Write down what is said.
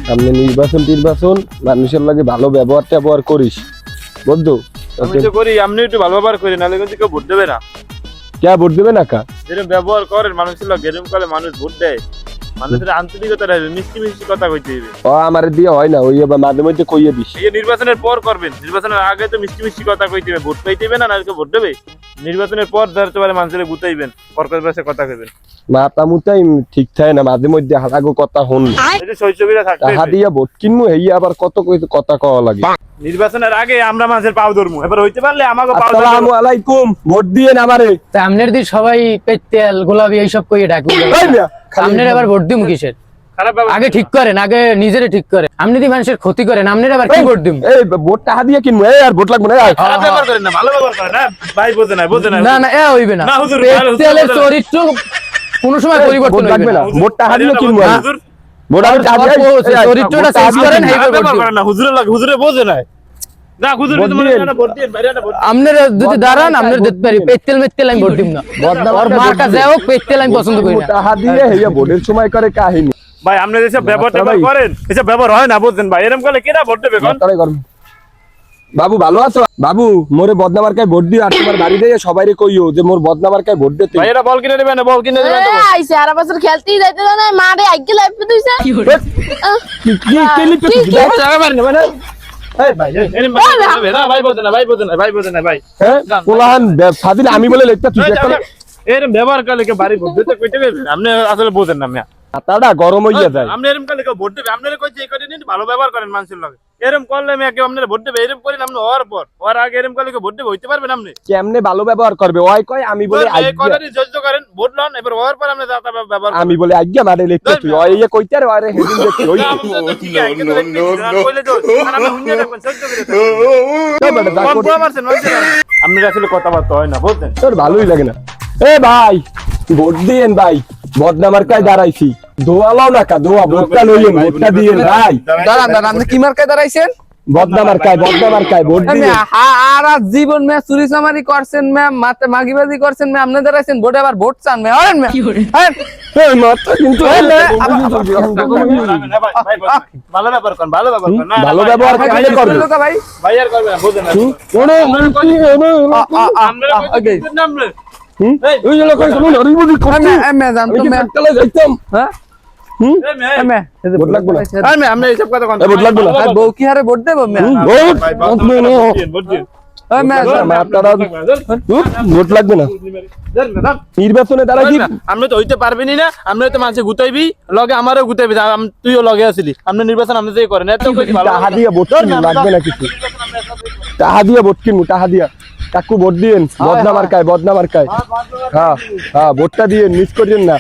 সামনে নির্বাচন মানুষের লাগে ভালো ব্যবহার করিস বুঝছো? আমি তো করি, আপনি একটু ভালো ব্যবহার করি, নাহলে কিন্তু কেউ ভোট দেবে না। কে ভোট দেবে না কা? যেরকম ব্যবহার করেন মানুষের লোক, এরকম করে মানুষ ভোট দেয়। মানুষের আন্তরিকতা রাখবে, মিষ্টি মিষ্টি কথা কইতে হবে। ও আমার দিয়ে হয় না, ওই আবার মাঝে মধ্যে কইয়ে দিস। এই যে নির্বাচনের পর করবেন, নির্বাচনের আগে তো মিষ্টি মিষ্টি কথা কইতে হবে। ভোট পাইতে হবে না, নাহলে কেউ ভোট দেবে? নির্বাচনের পর ধরতে পারে মানুষের গুতাইবেন, পরকার পাশে কথা কইবেন। মাথা মুতাই ঠিক থাকে না, মাঝে মধ্যে হারাগো কথা হন। এই যে শৈশবীরা থাকতে টাকা দিয়া ভোট কিনবো, এই আবার কত কথা কওয়া লাগে। নির্বাচনের আগে আমরা মানুষের পাও ধরবো, এবার হইতে পারলে আমাকে পাও ধরবো। আসসালামু আলাইকুম, ভোট দিয়েন আমারে। সামনের দিন সবাই পেতেল গোলাপি এইসব কইয়ে ডাকবে। সামনের আবার ভোট দিম কিসের? খারাপ ব্যবহার আগে ঠিক করেন, আগে নিজেরে ঠিক করেন। আপনি দি মানুষের ক্ষতি করেন, আপনার আবার কি ভোট দিম? এই ভোট টাকা দিয়ে কিনবো, এই আর ভোট লাগবে না। খারাপ ব্যবহার করেন না, ভালো ব্যবহার করেন না। ভাই বোঝে না না না, এ হইবে না। না, হুজুর, পেতেলের চরিত্র কোনো সময় পরিবর্তন ভোট লাগবে হইবে না, না। ভোট টাকা দিয়ে কিনবো। হুজুর ভোট আমি টাকা দিয়ে চরিত্রটা চেঞ্জ করেন, এই খারাপ ভোট ব্যবহার দিন। করেন না, হুজুরে লাগে, হুজুরে বোঝে না। না হুজুর ভোট কিন্তু মনে দিন। হয় না, ভোট দিন, বাইরে না ভোট দিন। আপনার যদি দাঁড়ান, আপনার দিতে পারি। পেতেল মেতেল আমি ভোট দিম না। ওর মার্কা যাই হোক, পেতেল আমি পছন্দ করি না। টাকা দিয়ে হেয়া ভোটের সময় করে কাহিনী। ভাই আপনি যেসব ব্যবহার না, ভাই। করেন, এসব ব্যবহার হয় না, বুঝছেন ভাই? এরকম করলে কেনা ভোট দেবে কোন? মাতারে করবি। বাবু ভালো আছো? বাবু মোরে বদনামার্কায় ভোট দিও, আর তোমার বাড়ি দিয়ে সবাইরে কইও যে মোর বদনামার্কায় ভোট দিতে। ভাই এরা বল কিনে দেবে না, বল কিনে দেবে না। আইছে আর বছর খেলতেই যাইতে না মারে আইগে লাইফে তুইছে কি লিখতে কি- দিবে? টাকা মারেন না এই ভাই এই ভাই বোঝে না, ভাই বোঝে না ভাই। হ্যাঁ কোলাহান ফাজিল আমি বলে লিখতে তুই একটা এরকম ব্যবহার করলে কেউ বাড়ি ভোট দিতে কইতে পারবে? আপনি আসলে বোঝেন না মিয়া। মাথাটা গরম হইয়া যায়। আপনি এরকম করলে কেউ ভোট দেবে? আপনারা কইছে এই করে নিন, ভালো ব্যবহার করেন মানুষের লগে। এরকম করলে মিয়া কেউ আপনারা ভোট দেবে? এরকম করেন আপনি হওয়ার পর, হওয়ার আগে এরকম করলে কেউ ভোট দেবে? হইতে পারবেন আপনি? কেমনে ভালো ব্যবহার করবে? ওই কয় আমি বলে এই কথাটি সহ্য করেন, ভোট লন, এবার হওয়ার পর আপনি যা তা ব্যবহার করেন। আমি বলে আজ্ঞা মারে লিখতে তুই ওই ইয়ে কইতে আর আরে হেদিন দেখি ওই না, আপনি তো ঠিকই আগে তো দেখতেছি, আর কইলে তো আর আপনি হুঁইয়া দেখবেন, সহ্য করে থাকবেন। কোন বুয়া মারছেন মানুষের? আপনার আসলে কথাবার্তা হয় না, বুঝছেন? তোর ভালোই লাগে না। এ ভাই ভোট দিয়েন ভাই, বদনামার্কায় দাঁড়াইছি, দোয়ালাও না কা, দোয়া ভোটটা লইয়েন, ভোটটা দিয়েন ভাই। দাঁড়ান, আপনি কি মার্কায় দাঁড়াইছেন? বদনামার্কায় ভোট দিয়েন। আর জীবন মে চুরি চামারি করছেন ম্যাম, মাতে মাগিবাজি করছেন ম্যাম, আপনি দাঁড়াইছেন ভোটে আবার ভোট চান ম্যাম। আরেন ম্যাম এই মাথা কিন্তু ভালো ব্যবহার করেন, ভালো ব্যবহার করেন। না, ভালো ব্যবহার কাকে করবে? ভাই ভাই আর করবে না, বুঝেন না। ওরে আপনারা কইতে না আপনি। এই, ওই লোক কই কোন নরিবদি করতে জান আমি তো কি ম্যাম। কালে যাইতাম। হ্যাঁ এই মেয়ে, ম্যাম, ভোট লাগবে না। এই মেয়ে, আপনি এইসব কথা কোন? এই ভোট লাগবে না। আর বউ কি হারে ভোট দেব ম্যাম? ভোট ভাই, ভোট নেই না। ভোট দিন। ওই ম্যাম ভোট লাগবে না। নির্বাচনে দাঁড়াইছি আপনি তো হইতে পারবেনই না, আপনি তো মানুষে গুতাইবি, লগে আমারও গুতাইবি, তুইও লগে আসিলি। আপনি নির্বাচন আপনি যেই করেন, এত কইছি ভালো। টাহা দিয়া ভোট কিনবো, লাগবে না কিছু। টাহা দিয়া ভোট কিনবো, টাহা দিয়া। কাকু ভোট দিয়েন, বদনামার্কায়। হ্যাঁ হ্যাঁ ভোটটা দিয়েন, মিস করিয়েন না।